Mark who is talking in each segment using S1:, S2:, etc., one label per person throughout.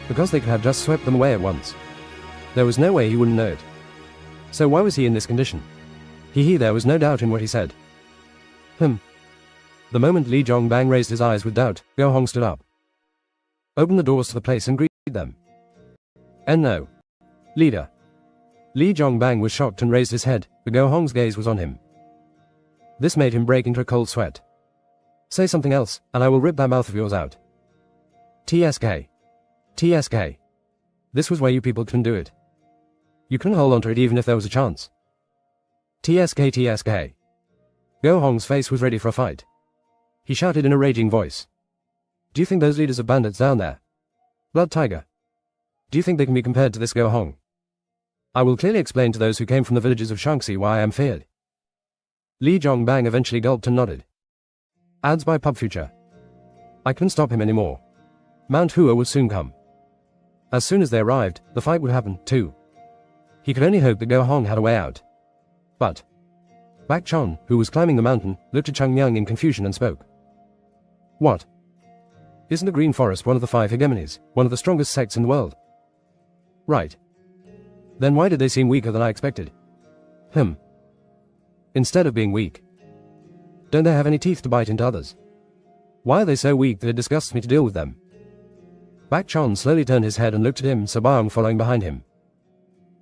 S1: because they could have just swept them away at once. There was no way he wouldn't know it. So why was he in this condition? There was no doubt in what he said. The moment Li Jongbang raised his eyes with doubt, Go Hong stood up, opened the doors to the place and greeted them. And no. Leader. Li Jongbang was shocked and raised his head, but Go Hong's gaze was on him. This made him break into a cold sweat. Say something else, and I will rip that mouth of yours out. TSK. TSK. This was where you people couldn't do it. You couldn't hold on to it even if there was a chance. TSK TSK. Go Hong's face was ready for a fight. He shouted in a raging voice. Do you think those leaders of bandits down there? Blood Tiger. Do you think they can be compared to this Go Hong? I will clearly explain to those who came from the villages of Shaanxi why I am feared. Li Jongbang eventually gulped and nodded. Ads by Pub Future. I couldn't stop him anymore. Mount Hua would soon come. As soon as they arrived, the fight would happen, too. He could only hope that Go Hong had a way out. But Bak Chon, who was climbing the mountain, looked at Chang Myung in confusion and spoke. What? Isn't the Green Forest one of the 5 hegemonies, one of the strongest sects in the world? Right. Then why did they seem weaker than I expected? Instead of being weak, don't they have any teeth to bite into others? Why are they so weak that it disgusts me to deal with them? Bak Chon slowly turned his head and looked at him, So Baong following behind him.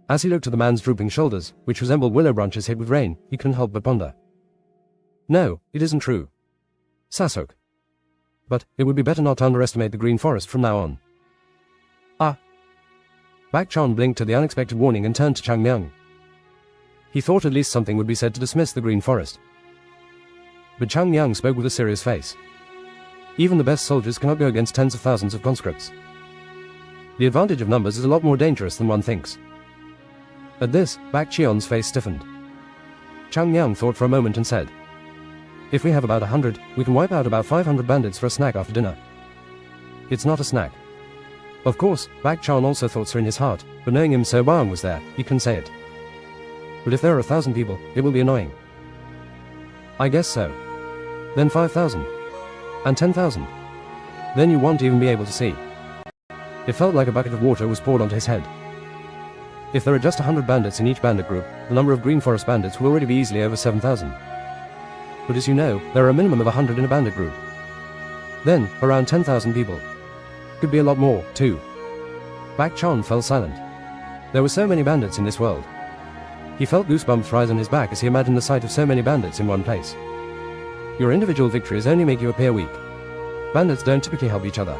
S1: As he looked at the man's drooping shoulders, which resembled willow branches hit with rain, he couldn't help but ponder. No, it isn't true. Sasok. But it would be better not to underestimate the Green Forest from now on. Ah. Bak Chon blinked at the unexpected warning and turned to Chang Myung. He thought at least something would be said to dismiss the Green Forest. But Chang Myung spoke with a serious face. Even the best soldiers cannot go against tens of thousands of conscripts. The advantage of numbers is a lot more dangerous than one thinks. At this, Bak Chion's face stiffened. Chang Myung thought for a moment and said, if we have about 100, we can wipe out about 500 bandits for a snack after dinner. It's not a snack. Of course, Bak Chon also thought so in his heart, but knowing him So Baong was there, he couldn't say it. But if there are 1,000 people, it will be annoying. I guess so. Then 5,000. And 10,000. Then you won't even be able to see. It felt like a bucket of water was poured onto his head. If there are just 100 bandits in each bandit group, the number of Green Forest bandits will already be easily over 7,000. But as you know, there are a minimum of 100 in a bandit group. Then, around 10,000 people. Could be a lot more, too. Bak Chon fell silent. There were so many bandits in this world. He felt goosebumps rise on his back as he imagined the sight of so many bandits in one place. Your individual victories only make you appear weak. Bandits don't typically help each other.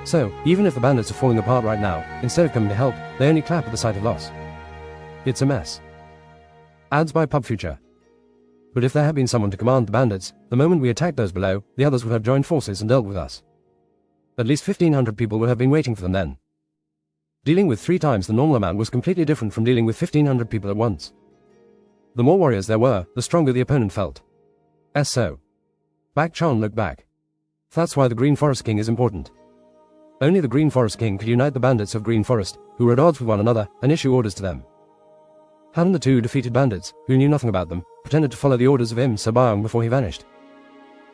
S1: So, even if the bandits are falling apart right now, instead of coming to help, they only clap at the sight of loss. It's a mess. Ads by Pub Future. But if there had been someone to command the bandits, the moment we attacked those below, the others would have joined forces and dealt with us. At least 1,500 people would have been waiting for them then. Dealing with 3 times the normal amount was completely different from dealing with 1,500 people at once. The more warriors there were, the stronger the opponent felt. So. Bak Chon looked back. That's why the Green Forest King is important. Only the Green Forest King could unite the bandits of Green Forest, who were at odds with one another, and issue orders to them. Hadn't the 2 defeated bandits, who knew nothing about them, pretended to follow the orders of him So Baong before he vanished?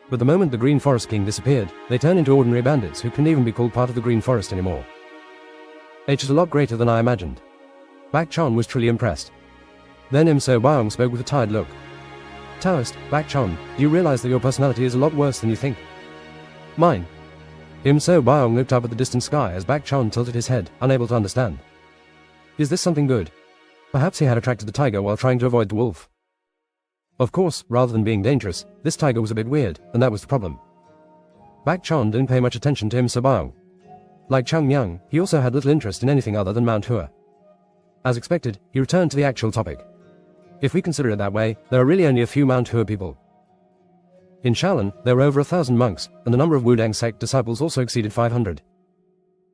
S1: But the moment the Green Forest King disappeared, they turned into ordinary bandits who couldn't even be called part of the Green Forest anymore. H is a lot greater than I imagined. Bak Chon was truly impressed. Then So Baong spoke with a tired look. Taoist, Bak Chon, do you realize that your personality is a lot worse than you think? Mine. So Baong looked up at the distant sky as Bak Chon tilted his head, unable to understand. Is this something good? Perhaps he had attracted the tiger while trying to avoid the wolf. Of course, rather than being dangerous, this tiger was a bit weird, and that was the problem. Bak Chon didn't pay much attention to So Baong. Like Chang Myung, he also had little interest in anything other than Mount Hua. As expected, he returned to the actual topic. If we consider it that way, there are really only a few Mount Hua people. In Shaolin, there were over 1,000 monks, and the number of Wudang sect disciples also exceeded 500.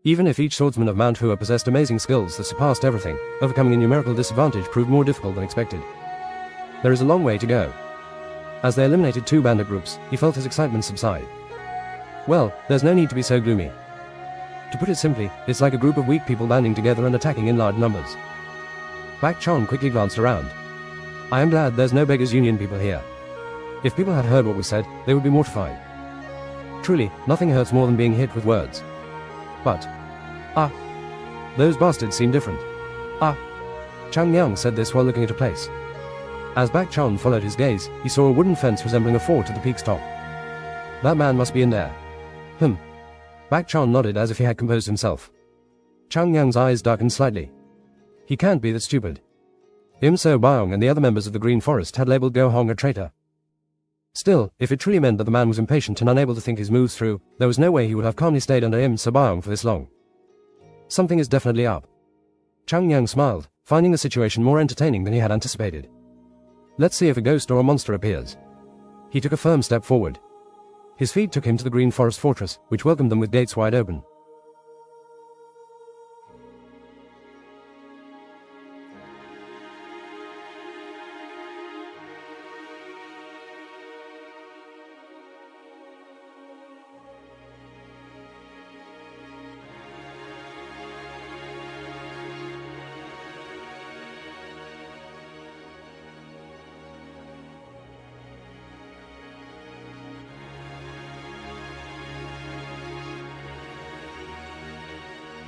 S1: Even if each swordsman of Mount Hua possessed amazing skills that surpassed everything, overcoming a numerical disadvantage proved more difficult than expected. There is a long way to go. As they eliminated 2 bandit groups, he felt his excitement subside. Well, there's no need to be so gloomy. To put it simply, it's like a group of weak people banding together and attacking in large numbers. Bak Chon quickly glanced around. I am glad there's no Beggars Union people here. If people had heard what was said, they would be mortified. Truly, nothing hurts more than being hit with words. But Ah. Those bastards seem different. Ah. Chang Miang said this while looking at a place. As Bak Chon followed his gaze, he saw a wooden fence resembling a fort at the peak's top. That man must be in there. Bak Chon nodded as if he had composed himself. Chang Miang's eyes darkened slightly. He can't be that stupid. Im So Byong and the other members of the Green Forest had labeled Go Hong a traitor. Still, if it truly meant that the man was impatient and unable to think his moves through, there was no way he would have calmly stayed under Im So Byong for this long. Something is definitely up. Chang Miang smiled, finding the situation more entertaining than he had anticipated. Let's see if a ghost or a monster appears. He took a firm step forward. His feet took him to the Green Forest Fortress, which welcomed them with gates wide open.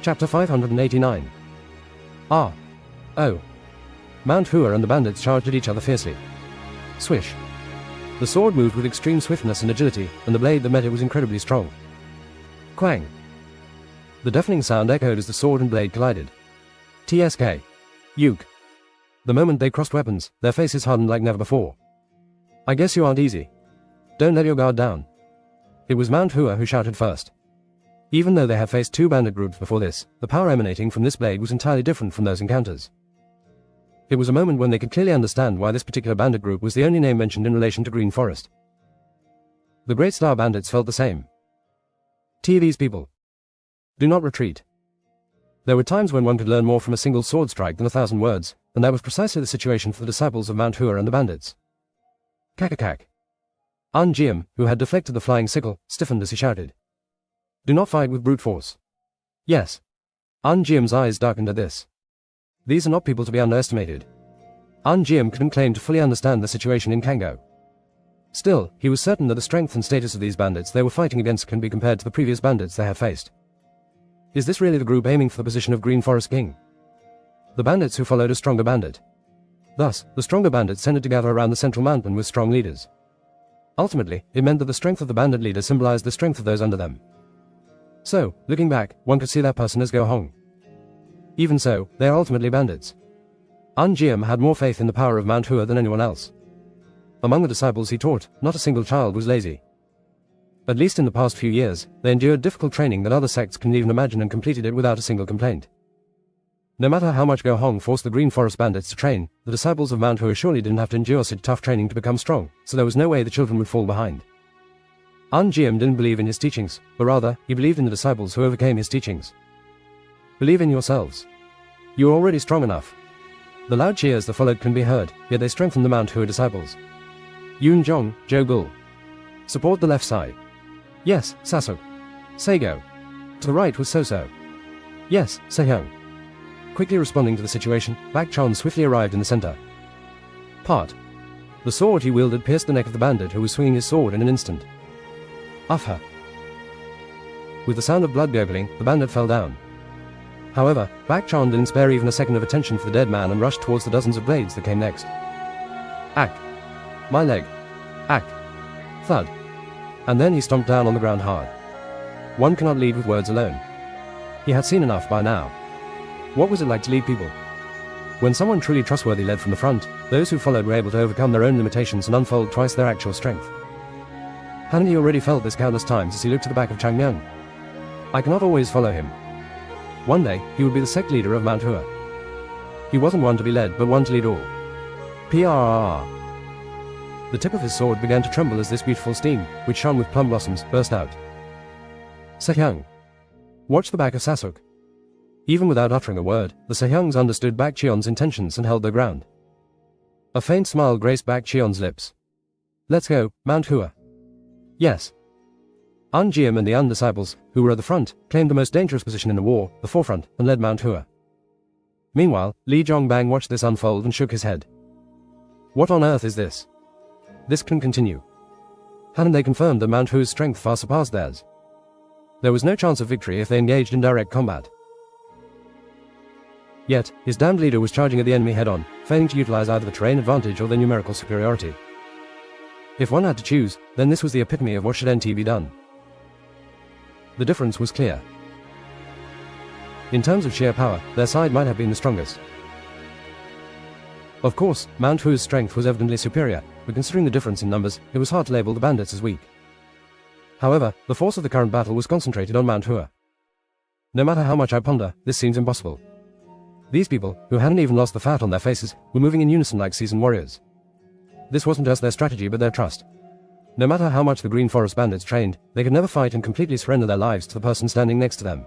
S1: Chapter 589. Ah. Oh. Mount-hua and the bandits charged at each other fiercely. Swish. The sword moved with extreme swiftness and agility, and the blade that met it was incredibly strong. Quang. The deafening sound echoed as the sword and blade collided. TSK. Yuke. The moment they crossed weapons, their faces hardened like never before. I guess you aren't easy. Don't let your guard down. It was Mount-hua who shouted first. Even though they had faced two bandit groups before this, the power emanating from this blade was entirely different from those encounters. It was a moment when they could clearly understand why this particular bandit group was the only name mentioned in relation to Green Forest. The Great Star bandits felt the same. These people. Do not retreat. There were times when one could learn more from a single sword strike than 1,000 words, and that was precisely the situation for the disciples of Mount-hua and the bandits. Kakakak. An Jiam, who had deflected the flying sickle, stiffened as he shouted. Do not fight with brute force. Yes. An Jiam's eyes darkened at this. These are not people to be underestimated. An Jiam couldn't claim to fully understand the situation in Kango. Still, he was certain that the strength and status of these bandits they were fighting against can be compared to the previous bandits they had faced. Is this really the group aiming for the position of Green Forest King? The bandits who followed a stronger bandit. Thus, the stronger bandits tended to gather around the central mountain with strong leaders. Ultimately, it meant that the strength of the bandit leader symbolized the strength of those under them. So, looking back, one could see that person as Go Hong. Even so, they are ultimately bandits. An Jiam had more faith in the power of Mount-hua than anyone else. Among the disciples he taught, not a single child was lazy. At least in the past few years, they endured difficult training that other sects couldn't even imagine and completed it without a single complaint. No matter how much Go Hong forced the Green Forest bandits to train, the disciples of Mount-hua surely didn't have to endure such tough training to become strong, so there was no way the children would fall behind. An Jiam didn't believe in his teachings, but rather, he believed in the disciples who overcame his teachings. Believe in yourselves. You are already strong enough. The loud cheers that followed can be heard, yet they strengthened the Mount-hua disciples. Yun Zhong, Zhou Gul. Support the left side. Yes, Sasuk. Seigo. To the right was So-so. Yes, Sehyung. Quickly responding to the situation, Bak Chon swiftly arrived in the center. Part. The sword he wielded pierced the neck of the bandit who was swinging his sword in an instant. Afha. With the sound of blood gurgling, the bandit fell down. However, Bak Chon didn't spare even a second of attention for the dead man and rushed towards the dozens of blades that came next. Ack. My leg. Ack. Thud. And then he stomped down on the ground hard. One cannot lead with words alone. He had seen enough by now. What was it like to lead people? When someone truly trustworthy led from the front, those who followed were able to overcome their own limitations and unfold twice their actual strength. Hadn't he already felt this countless times as he looked to the back of Chang Miang? I cannot always follow him. One day, he would be the sect leader of Mount-hua. He wasn't one to be led, but one to lead all. PRRR. The tip of his sword began to tremble as this beautiful steam, which shone with plum blossoms, burst out. Sehyung. Watch the back of Sasuk. Even without uttering a word, the Sehyungs understood Bak Chion's intentions and held their ground. A faint smile graced Bak Chion's lips. Let's go, Mount-hua. Yes. An Jiam and the An disciples, who were at the front, claimed the most dangerous position in the war, the forefront, and led Mount-hua. Meanwhile, Li Zhongbang watched this unfold and shook his head. What on earth is this? This couldn't continue. Hadn't they confirmed that Mount-hua's strength far surpassed theirs? There was no chance of victory if they engaged in direct combat. Yet, his damned leader was charging at the enemy head-on, failing to utilize either the terrain advantage or their numerical superiority. If one had to choose, then this was the epitome of what should NT be done. The difference was clear. In terms of sheer power, their side might have been the strongest. Of course, Mount Hua's strength was evidently superior, but considering the difference in numbers, it was hard to label the bandits as weak. However, the force of the current battle was concentrated on Mount Hua. No matter how much I ponder, this seems impossible. These people, who hadn't even lost the fat on their faces, were moving in unison like seasoned warriors. This wasn't just their strategy but their trust. No matter how much the Green Forest bandits trained, they could never fight and completely surrender their lives to the person standing next to them.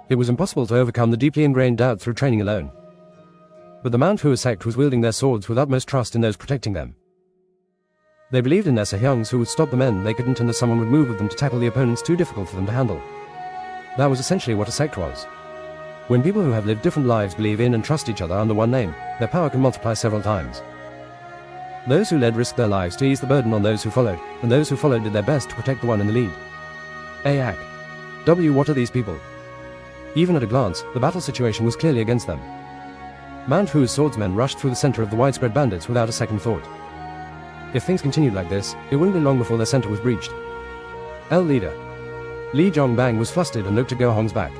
S1: It was impossible to overcome the deeply ingrained doubt through training alone. But the Mount-Hua-sect was wielding their swords with utmost trust in those protecting them. They believed in their Sehyungs who would stop the men they couldn't and that someone would move with them to tackle the opponents too difficult for them to handle. That was essentially what a sect was. When people who have lived different lives believe in and trust each other under one name, their power can multiply several times. Those who led risked their lives to ease the burden on those who followed, and those who followed did their best to protect the one in the lead. Aak. What are these people? Even at a glance, the battle situation was clearly against them. Mount Hua's swordsmen rushed through the center of the widespread bandits without a second thought. If things continued like this, it wouldn't be long before their center was breached. Leader. Li Zhongbang was flustered and looked at Go Hong's back.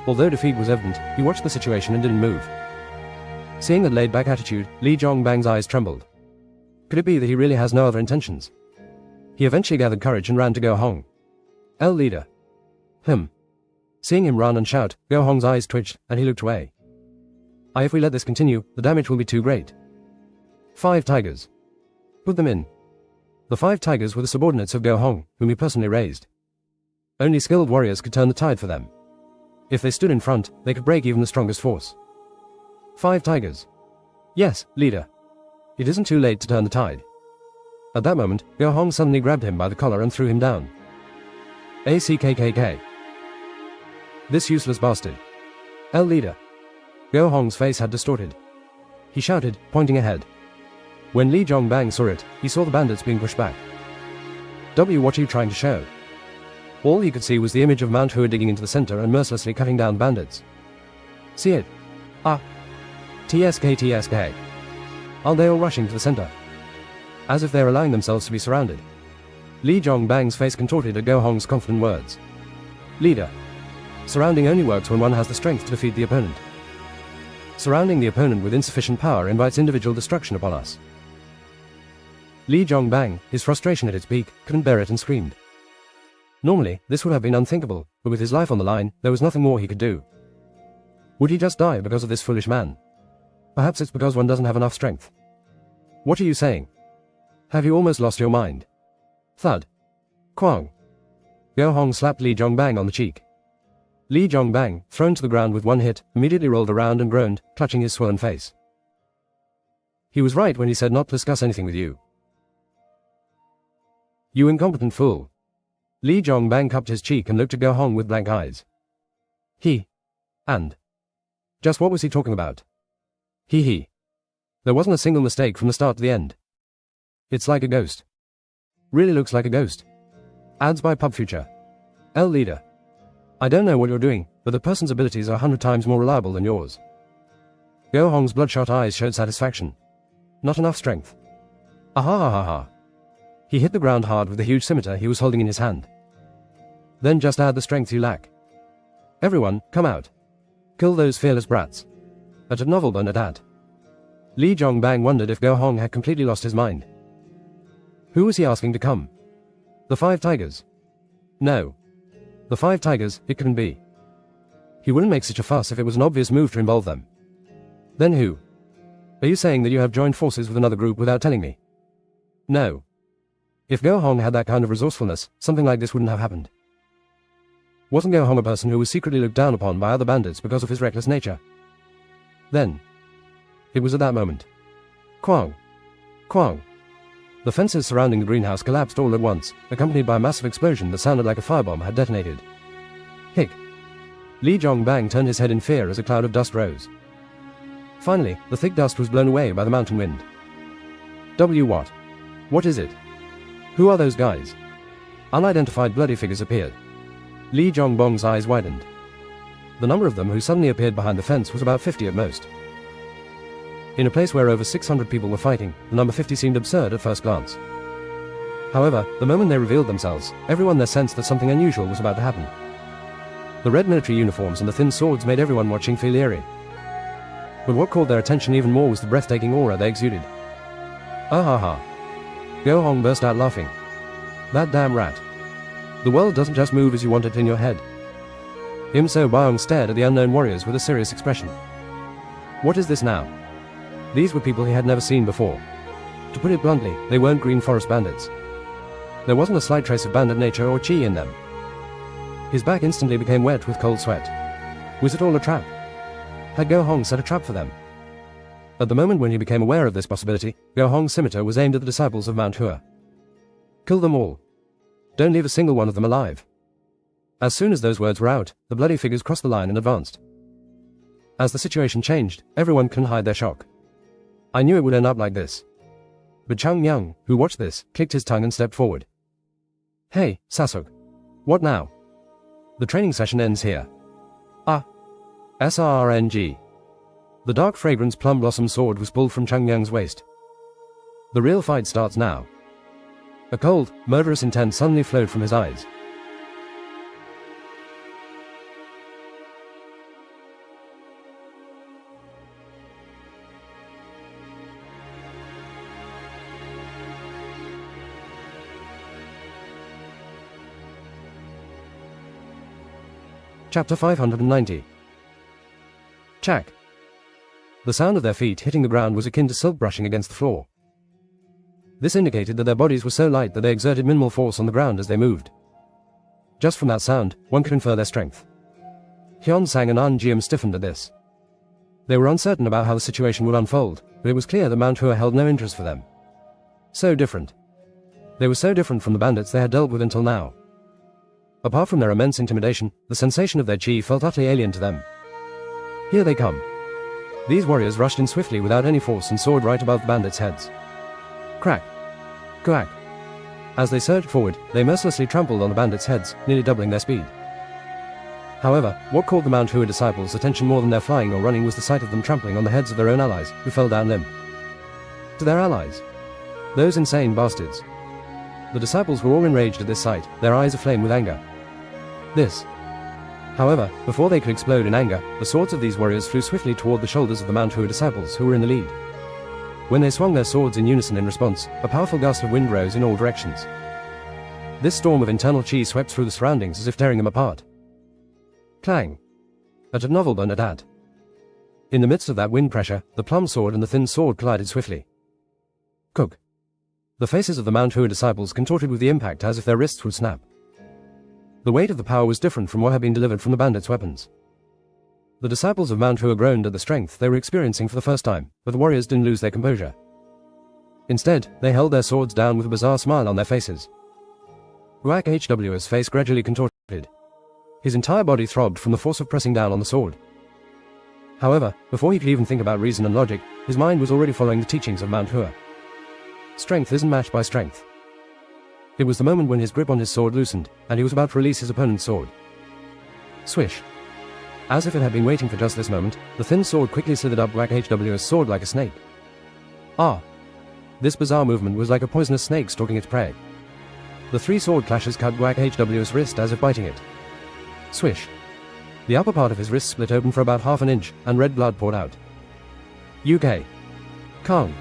S1: Although defeat was evident, he watched the situation and didn't move. Seeing that laid-back attitude, Li Zhongbang's eyes trembled. Could it be that he really has no other intentions? He eventually gathered courage and ran to Go Hong. Leader. Seeing him run and shout, Go Hong's eyes twitched, and he looked away. If we let this continue, the damage will be too great. 5 tigers. Put them in. The 5 tigers were the subordinates of Go Hong, whom he personally raised. Only skilled warriors could turn the tide for them. If they stood in front, they could break even the strongest force. 5 tigers. Yes, leader. It isn't too late to turn the tide. At that moment, Go Hong suddenly grabbed him by the collar and threw him down. ACKKK. This useless bastard. Leader. Go Hong's face had distorted. He shouted, pointing ahead. When Li Zhongbang saw it, he saw the bandits being pushed back. What are you trying to show? All he could see was the image of Mount Hua digging into the center and mercilessly cutting down bandits. See it? TSK. Aren't they all rushing to the center? As if they're allowing themselves to be surrounded. Li Zhongbang's face contorted at Go Hong's confident words. Leader. Surrounding only works when one has the strength to defeat the opponent. Surrounding the opponent with insufficient power invites individual destruction upon us. Li Zhongbang, his frustration at its peak, couldn't bear it and screamed. Normally, this would have been unthinkable, but with his life on the line, there was nothing more he could do. Would he just die because of this foolish man? Perhaps it's because one doesn't have enough strength. What are you saying? Have you almost lost your mind? Thud. Kwang. Go Hong slapped Li Zhongbang on the cheek. Li Zhongbang, thrown to the ground with one hit, immediately rolled around and groaned, clutching his swollen face. He was right when he said not to discuss anything with you. You incompetent fool. Li Zhongbang cupped his cheek and looked at Go Hong with blank eyes. Just what was he talking about? There wasn't a single mistake from the start to the end. It's like a ghost. Really looks like a ghost. Ads by Pub Future. Leader. I don't know what you're doing, but the person's abilities are 100 times more reliable than yours. Go Hong's bloodshot eyes showed satisfaction. Not enough strength. He hit the ground hard with the huge scimitar he was holding in his hand. Then just add the strength you lack. Everyone, come out. Kill those fearless brats. At a novel burn at that. Li Zhongbang wondered if Go Hong had completely lost his mind. Who was he asking to come? The 5 tigers? No. The 5 tigers, it couldn't be. He wouldn't make such a fuss if it was an obvious move to involve them. Then who? Are you saying that you have joined forces with another group without telling me? No. If Go Hong had that kind of resourcefulness, something like this wouldn't have happened. Wasn't Go Hong a person who was secretly looked down upon by other bandits because of his reckless nature? Then. It was at that moment. Kwang. The fences surrounding the greenhouse collapsed all at once, accompanied by a massive explosion that sounded like a firebomb had detonated. Hic. Li Zhongbang turned his head in fear as a cloud of dust rose. Finally, the thick dust was blown away by the mountain wind. What? What is it? Who are those guys? Unidentified bloody figures appeared. Li Zhongbang's eyes widened. The number of them who suddenly appeared behind the fence was about 50 at most. In a place where over 600 people were fighting, the number 50 seemed absurd at first glance. However, the moment they revealed themselves, everyone there sensed that something unusual was about to happen. The red military uniforms and the thin swords made everyone watching feel eerie. But what caught their attention even more was the breathtaking aura they exuded. Ah ha ha. Go Hong burst out laughing. That damn rat. The world doesn't just move as you want it in your head. Im So Byung stared at the unknown warriors with a serious expression. What is this now? These were people he had never seen before. To put it bluntly, they weren't Green Forest bandits. There wasn't a slight trace of bandit nature or chi in them. His back instantly became wet with cold sweat. Was it all a trap? Had Go Hong set a trap for them? At the moment when he became aware of this possibility, Go Hong's scimitar was aimed at the disciples of Mount Hua. Kill them all. Don't leave a single one of them alive. As soon as those words were out, the bloody figures crossed the line and advanced. As the situation changed, everyone couldn't hide their shock. I knew it would end up like this. But Chung Myung, who watched this, clicked his tongue and stepped forward. Hey, Sasuk. What now? The training session ends here. Ah. SRNG. The dark fragrance plum blossom sword was pulled from Chung Myung's waist. The real fight starts now. A cold, murderous intent suddenly flowed from his eyes. Chapter 590. Chak. The sound of their feet hitting the ground was akin to silk brushing against the floor. This indicated that their bodies were so light that they exerted minimal force on the ground as they moved. Just from that sound, one could infer their strength. Hyun Sang and An Jiam stiffened at this. They were uncertain about how the situation would unfold, but it was clear that Mount Hua held no interest for them. So different. They were so different from the bandits they had dealt with until now. Apart from their immense intimidation, the sensation of their chi felt utterly alien to them. Here they come. These warriors rushed in swiftly without any force and soared right above the bandits' heads. Crack. Quack. As they surged forward, they mercilessly trampled on the bandits' heads, nearly doubling their speed. However, what caught the Mount Hua disciples' attention more than their flying or running was the sight of them trampling on the heads of their own allies, who fell down limp. To their allies. Those insane bastards. The disciples were all enraged at this sight, their eyes aflame with anger. This. However, before they could explode in anger, the swords of these warriors flew swiftly toward the shoulders of the Mount Hua disciples who were in the lead. When they swung their swords in unison in response, a powerful gust of wind rose in all directions. This storm of internal chi swept through the surroundings as if tearing them apart. Clang. At a novel burn at that. In the midst of that wind pressure, the plum sword and the thin sword collided swiftly. Cook. The faces of the Mount Hua disciples contorted with the impact as if their wrists would snap. The weight of the power was different from what had been delivered from the bandits' weapons. The disciples of Mount Hua groaned at the strength they were experiencing for the first time, but the warriors didn't lose their composure. Instead, they held their swords down with a bizarre smile on their faces. Whack HW's face gradually contorted. His entire body throbbed from the force of pressing down on the sword. However, before he could even think about reason and logic, his mind was already following the teachings of Mount Hua. Strength isn't matched by strength. It was the moment when his grip on his sword loosened, and he was about to release his opponent's sword. Swish. As if it had been waiting for just this moment, the thin sword quickly slithered up Whack HW's sword like a snake. Ah! This bizarre movement was like a poisonous snake stalking its prey. The three sword clashes cut Whack HW's wrist as if biting it. Swish. The upper part of his wrist split open for about half an inch, and red blood poured out. UK. Kong.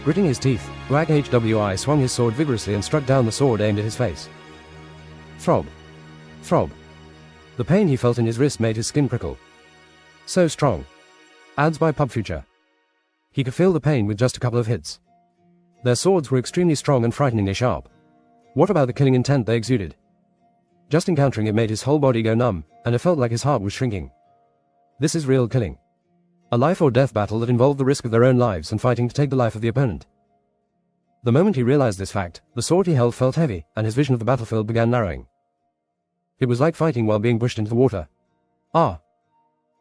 S1: Gritting his teeth, Whack HWI swung his sword vigorously and struck down the sword aimed at his face. Throb. Throb. The pain he felt in his wrist made his skin prickle. So strong. Ads by Pub Future. He could feel the pain with just a couple of hits. Their swords were extremely strong and frighteningly sharp. What about the killing intent they exuded? Just encountering it made his whole body go numb, and it felt like his heart was shrinking. This is real killing. A life or death battle that involved the risk of their own lives and fighting to take the life of the opponent. The moment he realized this fact, the sword he held felt heavy, and his vision of the battlefield began narrowing. It was like fighting while being pushed into the water. Ah!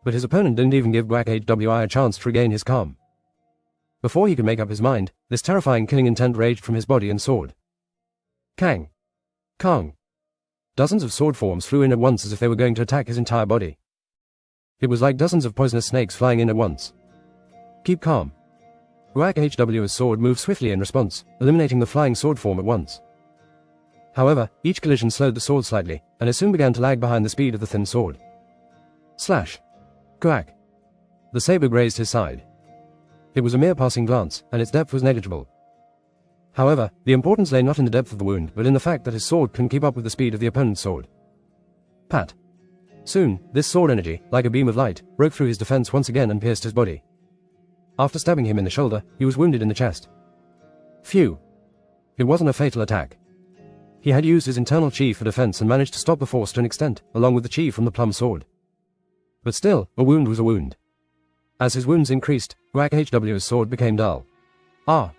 S1: But his opponent didn't even give Whack HWI a chance to regain his calm. Before he could make up his mind, this terrifying killing intent raged from his body and sword. Kang. Kang. Dozens of sword forms flew in at once as if they were going to attack his entire body. It was like dozens of poisonous snakes flying in at once. Keep calm. Hwa's sword moved swiftly in response, eliminating the flying sword form at once. However, each collision slowed the sword slightly, and it soon began to lag behind the speed of the thin sword. Slash. Quack. The saber grazed his side. It was a mere passing glance, and its depth was negligible. However, the importance lay not in the depth of the wound, but in the fact that his sword couldn't keep up with the speed of the opponent's sword. Pat. Soon, this sword energy, like a beam of light, broke through his defense once again and pierced his body. After stabbing him in the shoulder, he was wounded in the chest. Phew. It wasn't a fatal attack. He had used his internal chi for defense and managed to stop the force to an extent, along with the chi from the plum sword. But still, a wound was a wound. As his wounds increased, Hwa's sword became dull. Ah!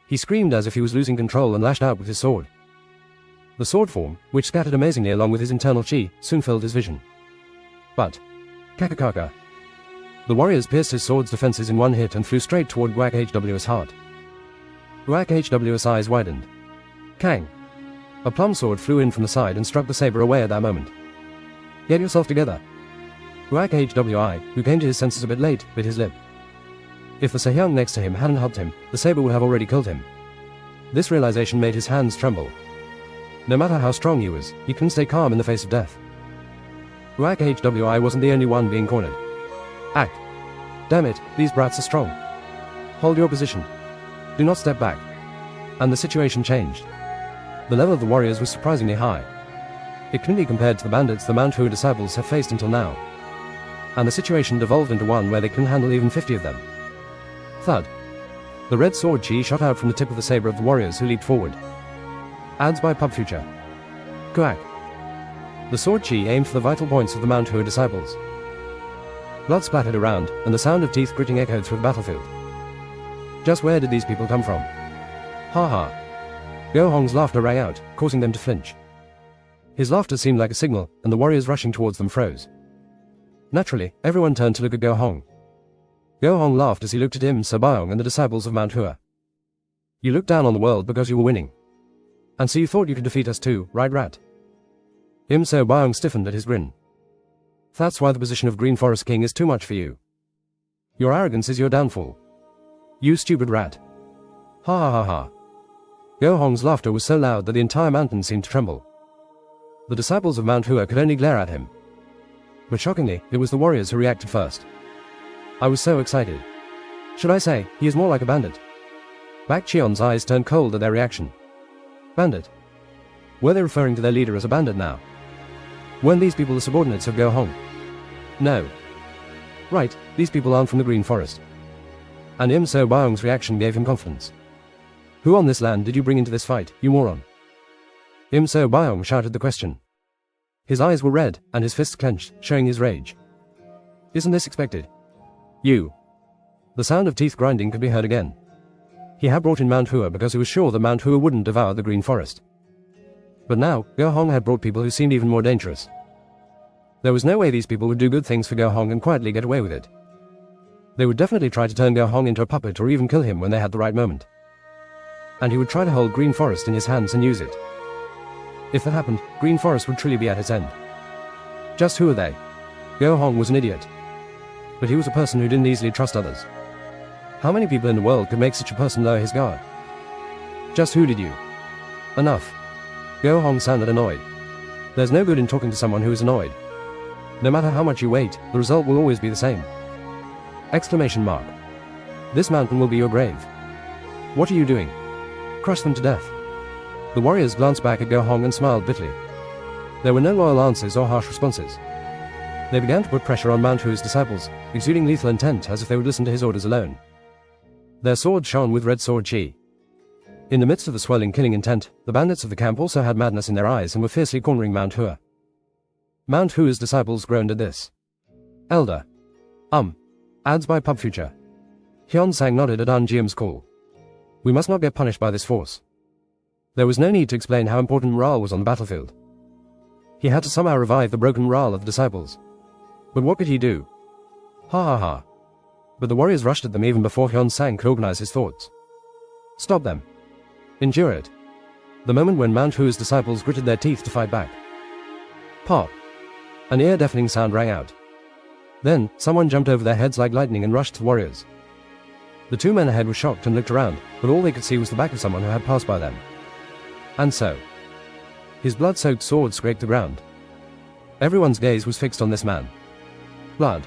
S1: He screamed as if he was losing control and lashed out with his sword. The sword form, which scattered amazingly along with his internal chi, soon filled his vision. But, kakakaka. The warriors pierced his sword's defenses in one hit and flew straight toward Hwa's heart. Hwa's eyes widened. Kang! A plum sword flew in from the side and struck the saber away at that moment. Get yourself together. Hwa, who came to his senses a bit late, bit his lip. If the Sehyang next to him hadn't helped him, the saber would have already killed him. This realization made his hands tremble. No matter how strong he was, he couldn't stay calm in the face of death. Hwa wasn't the only one being cornered. Act. Damn it, these brats are strong. Hold your position. Do not step back. And the situation changed. The level of the warriors was surprisingly high. It couldn't be compared to the bandits the Mount Hua disciples have faced until now. And the situation devolved into one where they couldn't handle even 50 of them. Thud. The red sword chi shot out from the tip of the saber of the warriors who leaped forward. Ads by Pub Future. Quack. The sword chi aimed for the vital points of the Mount Hua disciples. Blood splattered around, and the sound of teeth gritting echoed through the battlefield. Just where did these people come from? Ha ha. Go Hong's laughter rang out, causing them to flinch. His laughter seemed like a signal, and the warriors rushing towards them froze. Naturally, everyone turned to look at Go Hong. Go Hong laughed as he looked at him, Sir Baong, and the disciples of Mount Hua. You looked down on the world because you were winning. And so you thought you could defeat us too, right, rat? Sir Baong stiffened at his grin. That's why the position of Green Forest King is too much for you. Your arrogance is your downfall. You stupid rat. Ha ha ha ha. Go Hong's laughter was so loud that the entire mountain seemed to tremble. The disciples of Mount Hua could only glare at him. But shockingly, it was the warriors who reacted first. I was so excited. Should I say, he is more like a bandit. Bak Chion's eyes turned cold at their reaction. Bandit? Were they referring to their leader as a bandit now? Weren't these people the subordinates of Go Hong? No. Right, these people aren't from the Green Forest. And So Baong's reaction gave him confidence. Who on this land did you bring into this fight, you moron? So Baong shouted the question. His eyes were red, and his fists clenched, showing his rage. Isn't this expected? You. The sound of teeth grinding could be heard again. He had brought in Mount Hua because he was sure that Mount Hua wouldn't devour the Green Forest. But now, Go Hong had brought people who seemed even more dangerous. There was no way these people would do good things for Go Hong and quietly get away with it. They would definitely try to turn Go Hong into a puppet or even kill him when they had the right moment. And he would try to hold Green Forest in his hands and use it. If that happened, Green Forest would truly be at its end. Just who are they? Go Hong was an idiot. But he was a person who didn't easily trust others. How many people in the world could make such a person lower his guard? Just who did you? Enough. Go Hong sounded annoyed. There's no good in talking to someone who is annoyed. No matter how much you wait, the result will always be the same. Exclamation mark. This mountain will be your grave. What are you doing? Crush them to death. The warriors glanced back at Go Hong and smiled bitterly. There were no loyal answers or harsh responses. They began to put pressure on Mount Hua's disciples, exuding lethal intent as if they would listen to his orders alone. Their swords shone with red sword chi. In the midst of the swirling killing intent, the bandits of the camp also had madness in their eyes and were fiercely cornering Mount Hua. Mount Hua's disciples groaned at this. Elder. Ads by Pub Future. Hyun Sang nodded at An Jiam's call. We must not get punished by this force. There was no need to explain how important morale was on the battlefield. He had to somehow revive the broken morale of the disciples. But what could he do? Ha ha ha. But the warriors rushed at them even before Hyun Sang could organize his thoughts. Stop them. Endure it. The moment when Mount Hua's disciples gritted their teeth to fight back. Pop. An ear-deafening sound rang out. Then, someone jumped over their heads like lightning and rushed to the warriors. The two men ahead were shocked and looked around, but all they could see was the back of someone who had passed by them. And so, his blood-soaked sword scraped the ground. Everyone's gaze was fixed on this man. Blood.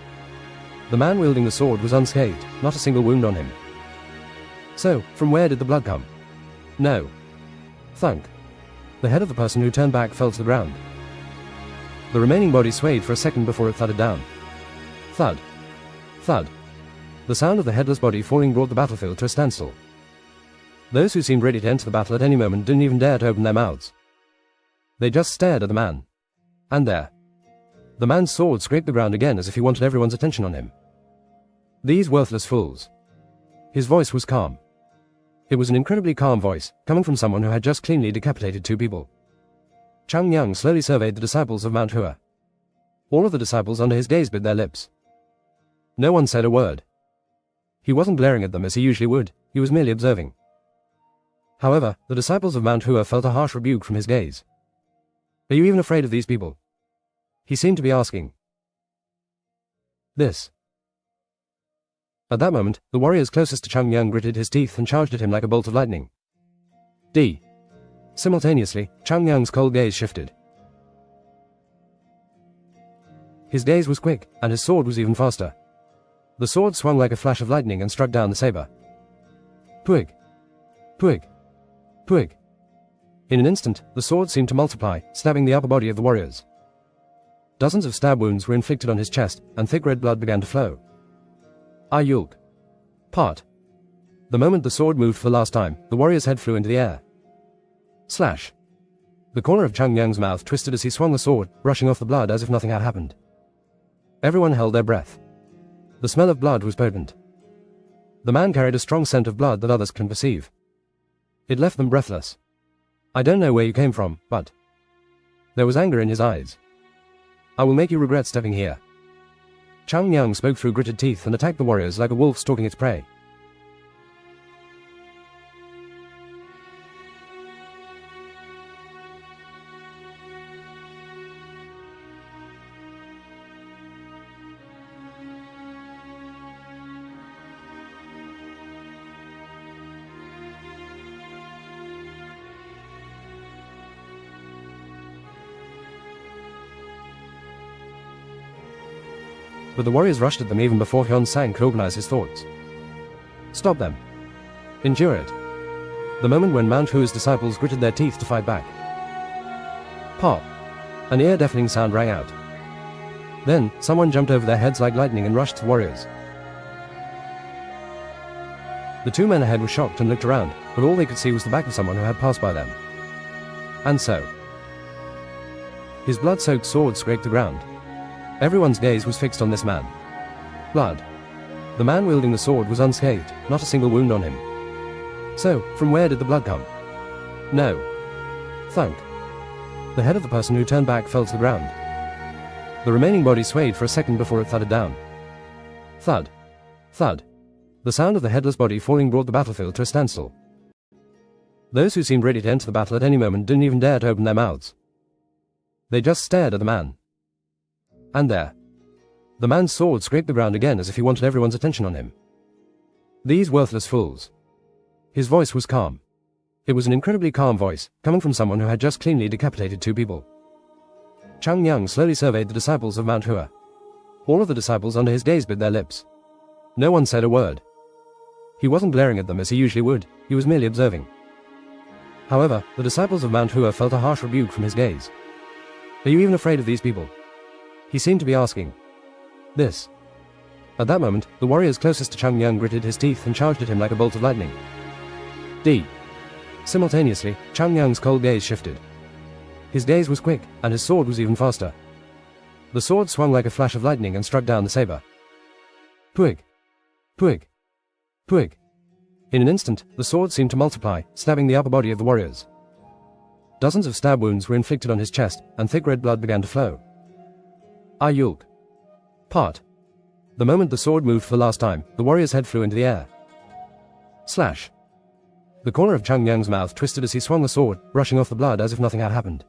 S1: The man wielding the sword was unscathed, not a single wound on him. So, from where did the blood come? No. Thunk. The head of the person who turned back fell to the ground. The remaining body swayed for a second before it thudded down. Thud. Thud. The sound of the headless body falling brought the battlefield to a standstill. Those who seemed ready to enter the battle at any moment didn't even dare to open their mouths. They just stared at the man. And there. The man's sword scraped the ground again as if he wanted everyone's attention on him. These worthless fools. His voice was calm. It was an incredibly calm voice, coming from someone who had just cleanly decapitated two people. Chang Yang slowly surveyed the disciples of Mount Hua. All of the disciples under his gaze bit their lips. No one said a word. He wasn't glaring at them as he usually would, he was merely observing. However, the disciples of Mount Hua felt a harsh rebuke from his gaze. Are you even afraid of these people? He seemed to be asking. This. At that moment, the warriors closest to Chang Yang gritted his teeth and charged at him like a bolt of lightning. D. Simultaneously, Chang Yang's cold gaze shifted. His gaze was quick, and his sword was even faster. The sword swung like a flash of lightning and struck down the saber. Puig. Puig. Puig. In an instant, the sword seemed to multiply, stabbing the upper body of the warriors. Dozens of stab wounds were inflicted on his chest, and thick red blood began to flow. Yulk. Part. The moment the sword moved for the last time, the warrior's head flew into the air. Slash. The corner of Chang Yang's mouth twisted as he swung the sword, rushing off the blood as if nothing had happened. Everyone held their breath. The smell of blood was potent. The man carried a strong scent of blood that others couldn't perceive. It left them breathless. I don't know where you came from, but... There was anger in his eyes. I will make you regret stepping here. Chang Yang spoke through gritted teeth and attacked the warriors like a wolf stalking its prey. But the warriors rushed at them even before Hyun Sang could organize his thoughts. Stop them. Endure it. The moment when Mount Hua's disciples gritted their teeth to fight back. Pop. An ear-deafening sound rang out. Then, someone jumped over their heads like lightning and rushed to the warriors. The two men ahead were shocked and looked around, but all they could see was the back of someone who had passed by them. And so, his blood-soaked sword scraped the ground. Everyone's gaze was fixed on this man. Blood. The man wielding the sword was unscathed, not a single wound on him. So, from where did the blood come? No. Thunk. The head of the person who turned back fell to the ground. The remaining body swayed for a second before it thudded down. Thud. Thud. The sound of the headless body falling brought the battlefield to a standstill. Those who seemed ready to enter the battle at any moment didn't even dare to open their mouths. They just stared at the man. And there. The man's sword scraped the ground again as if he wanted everyone's attention on him. These worthless fools. His voice was calm. It was an incredibly calm voice, coming from someone who had just cleanly decapitated two people. Chang Yang slowly surveyed the disciples of Mount Hua. All of the disciples under his gaze bit their lips. No one said a word. He wasn't glaring at them as he usually would, he was merely observing. However, the disciples of Mount Hua felt a harsh rebuke from his gaze. Are you even afraid of these people? He seemed to be asking. This. At that moment, the warriors closest to Chang Yang gritted his teeth and charged at him like a bolt of lightning. D. Simultaneously, Chang Yang's cold gaze shifted. His gaze was quick, and his sword was even faster. The sword swung like a flash of lightning and struck down the saber. Puig. Puig. Puig. In an instant, the sword seemed to multiply, stabbing the upper body of the warriors. Dozens of stab wounds were inflicted on his chest, and thick red blood began to flow. Yulk. Part. The moment the sword moved for the last time, the warrior's head flew into the air. Slash. The corner of Chang Yang's mouth twisted as he swung the sword, rushing off the blood as if nothing had happened.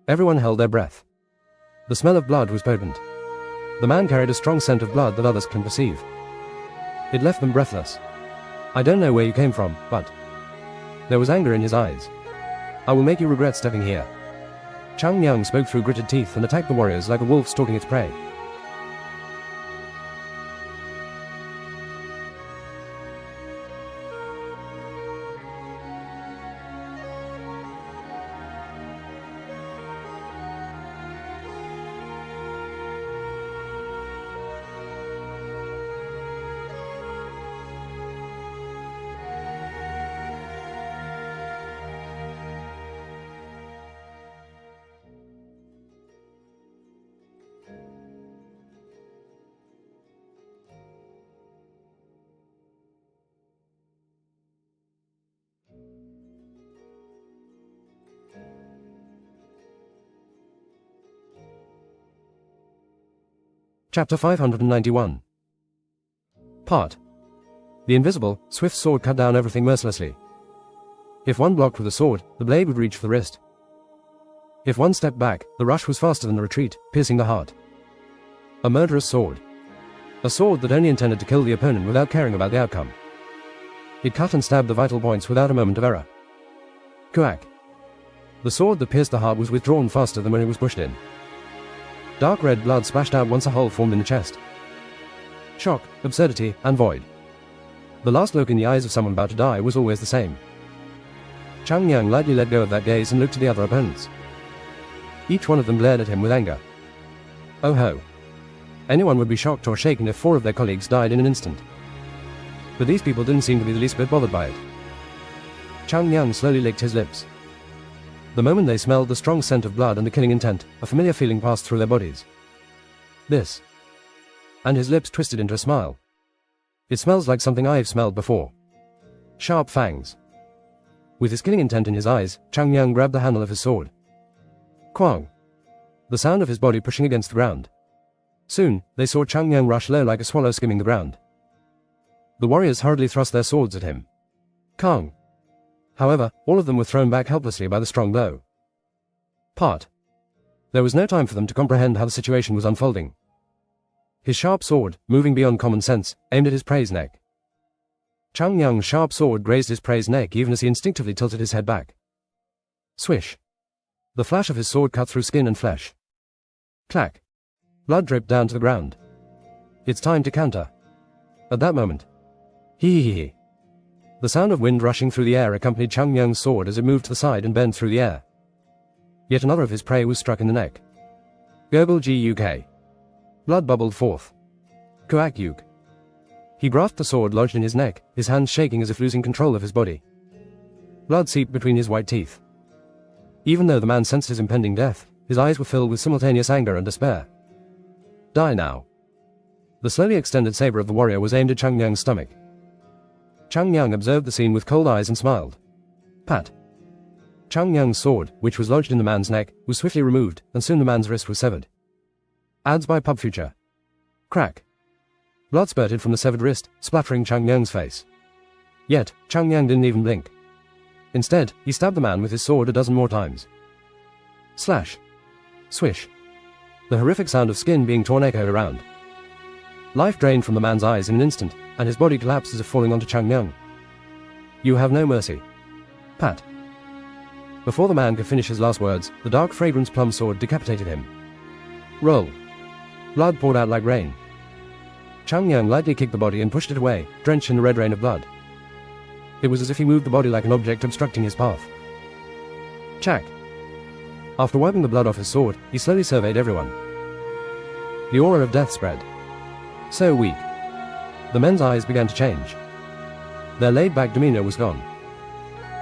S1: Everyone held their breath. The smell of blood was potent. The man carried a strong scent of blood that others can perceive. It left them breathless. I don't know where you came from, but... There was anger in his eyes. I will make you regret stepping here. Chang Yang spoke through gritted teeth and attacked the warriors like a wolf stalking its prey. Chapter 591. Part. The invisible, swift sword cut down everything mercilessly. If one blocked with a sword, the blade would reach for the wrist. If one stepped back, the rush was faster than the retreat, piercing the heart. A murderous sword. A sword that only intended to kill the opponent without caring about the outcome. It cut and stabbed the vital points without a moment of error. Kuak. The sword that pierced the heart was withdrawn faster than when it was pushed in. Dark red blood splashed out once a hole formed in the chest. Shock, absurdity, and void. The last look in the eyes of someone about to die was always the same. Chang Yang lightly let go of that gaze and looked to the other opponents. Each one of them glared at him with anger. Oh ho. Anyone would be shocked or shaken if 4 of their colleagues died in an instant. But these people didn't seem to be the least bit bothered by it. Chang Yang slowly licked his lips. The moment they smelled the strong scent of blood and the killing intent, a familiar feeling passed through their bodies. This. And his lips twisted into a smile. It smells like something I've smelled before. Sharp fangs. With his killing intent in his eyes, Chang Yang grabbed the handle of his sword. Quang. The sound of his body pushing against the ground. Soon, they saw Chang Yang rush low like a swallow skimming the ground. The warriors hurriedly thrust their swords at him. Kang. However, all of them were thrown back helplessly by the strong blow. Part. There was no time for them to comprehend how the situation was unfolding. His sharp sword, moving beyond common sense, aimed at his prey's neck. Chang Yang's sharp sword grazed his prey's neck even as he instinctively tilted his head back. Swish. The flash of his sword cut through skin and flesh. Clack. Blood dripped down to the ground. It's time to counter. At that moment. Hee. The sound of wind rushing through the air accompanied Chang Yang's sword as it moved to the side and bent through the air. Yet another of his prey was struck in the neck. Gurgle Guk. Blood bubbled forth. Kuak Yuk. He grasped the sword lodged in his neck, his hands shaking as if losing control of his body. Blood seeped between his white teeth. Even though the man sensed his impending death, his eyes were filled with simultaneous anger and despair. Die now. The slowly extended saber of the warrior was aimed at Chang Yang's stomach. Chang Yang observed the scene with cold eyes and smiled. Pat. Chang Yang's sword, which was lodged in the man's neck, was swiftly removed, and soon the man's wrist was severed. Ads by Pub Future. Crack. Blood spurted from the severed wrist, splattering Chang Yang's face. Yet, Chang Yang didn't even blink. Instead, he stabbed the man with his sword a dozen more times. Slash. Swish. The horrific sound of skin being torn echoed around. Life drained from the man's eyes in an instant, and his body collapsed as if falling onto Chang Yang. You have no mercy. Pat. Before the man could finish his last words, the dark fragrance plum sword decapitated him. Roll. Blood poured out like rain. Chang Yang lightly kicked the body and pushed it away, drenched in the red rain of blood. It was as if he moved the body like an object obstructing his path. Chak. After wiping the blood off his sword, he slowly surveyed everyone. The aura of death spread. So weak. The men's eyes began to change. Their laid-back demeanor was gone.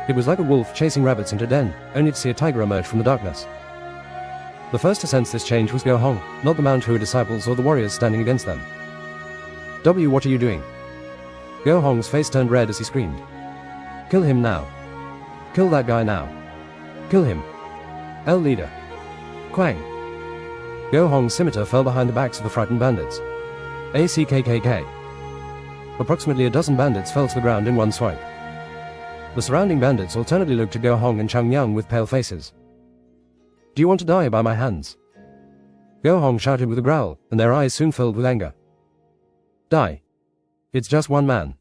S1: It was like a wolf chasing rabbits into a den, only to see a tiger emerge from the darkness. The first to sense this change was Go Hong, not the Mount-Hua disciples or the warriors standing against them. What are you doing? Go Hong's face turned red as he screamed. Kill him now. Kill that guy now. Kill him. El leader. Quang. Go Hong's scimitar fell behind the backs of the frightened bandits. ACKKK. Approximately a dozen bandits fell to the ground in one swipe. The surrounding bandits alternately looked at Go Hong and Chang Yang with pale faces. Do you want to die by my hands? Go Hong shouted with a growl, and their eyes soon filled with anger. Die. It's just one man.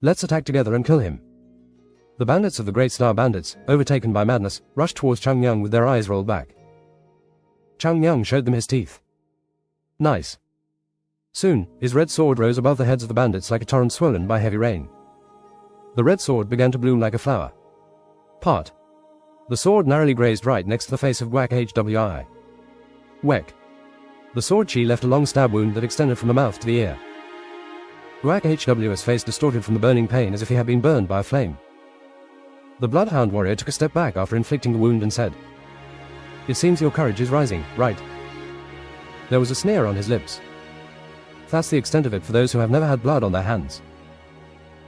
S1: Let's attack together and kill him. The bandits of the Great Star Bandits, overtaken by madness, rushed towards Chung Yung with their eyes rolled back. Chung Yung showed them his teeth. Nice. Soon, his red sword rose above the heads of the bandits like a torrent swollen by heavy rain. The red sword began to bloom like a flower. Part. The sword narrowly grazed right next to the face of Guak Hwi. Weck. The sword chi left a long stab wound that extended from the mouth to the ear. Guak Hwi's face distorted from the burning pain as if he had been burned by a flame. The bloodhound warrior took a step back after inflicting the wound and said, "It seems your courage is rising, right?" There was a sneer on his lips. That's the extent of it for those who have never had blood on their hands.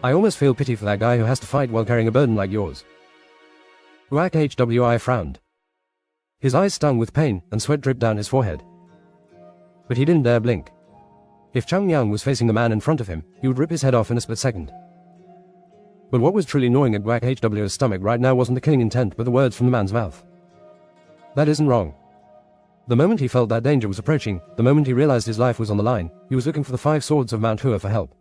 S1: I almost feel pity for that guy who has to fight while carrying a burden like yours. Guak Hwi frowned. His eyes stung with pain and sweat dripped down his forehead. But he didn't dare blink. If Chung Yung was facing the man in front of him, he would rip his head off in a split second. But what was truly gnawing at Guak Hwi's stomach right now wasn't the killing intent but the words from the man's mouth. That isn't wrong. The moment he felt that danger was approaching, the moment he realized his life was on the line, he was looking for the 5 swords of Mount Hua for help.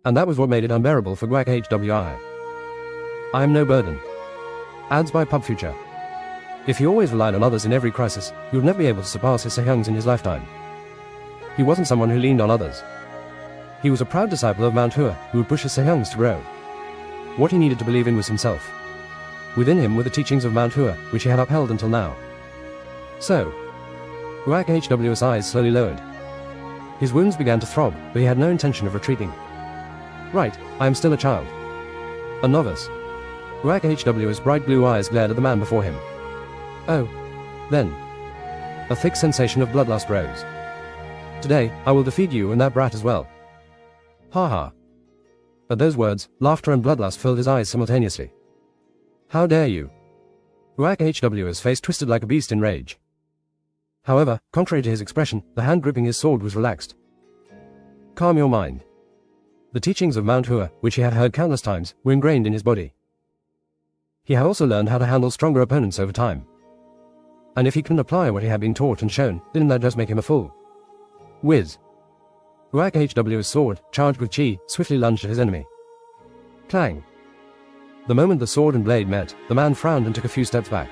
S1: And that was what made it unbearable for Guak Hwi. I am no burden. Ads by Pub Future. If he always relied on others in every crisis, he would never be able to surpass his Sehyungs in his lifetime. He wasn't someone who leaned on others. He was a proud disciple of Mount Hua who would push his Sehyungs to grow. What he needed to believe in was himself. Within him were the teachings of Mount Hua, which he had upheld until now. So, Guak Hwi's eyes slowly lowered. His wounds began to throb, but he had no intention of retreating. Right, I am still a child. A novice. Guak Hwi's bright blue eyes glared at the man before him. Oh. Then. A thick sensation of bloodlust rose. Today, I will defeat you and that brat as well. Ha ha. At those words, laughter and bloodlust filled his eyes simultaneously. How dare you? Guak Hwi's face twisted like a beast in rage. However, contrary to his expression, the hand gripping his sword was relaxed. Calm your mind. The teachings of Mount Hua, which he had heard countless times, were ingrained in his body. He had also learned how to handle stronger opponents over time. And if he couldn't apply what he had been taught and shown, didn't that just make him a fool? Whiz. Guak Hwi's sword, charged with chi, swiftly lunged at his enemy. Clang. The moment the sword and blade met, the man frowned and took a few steps back.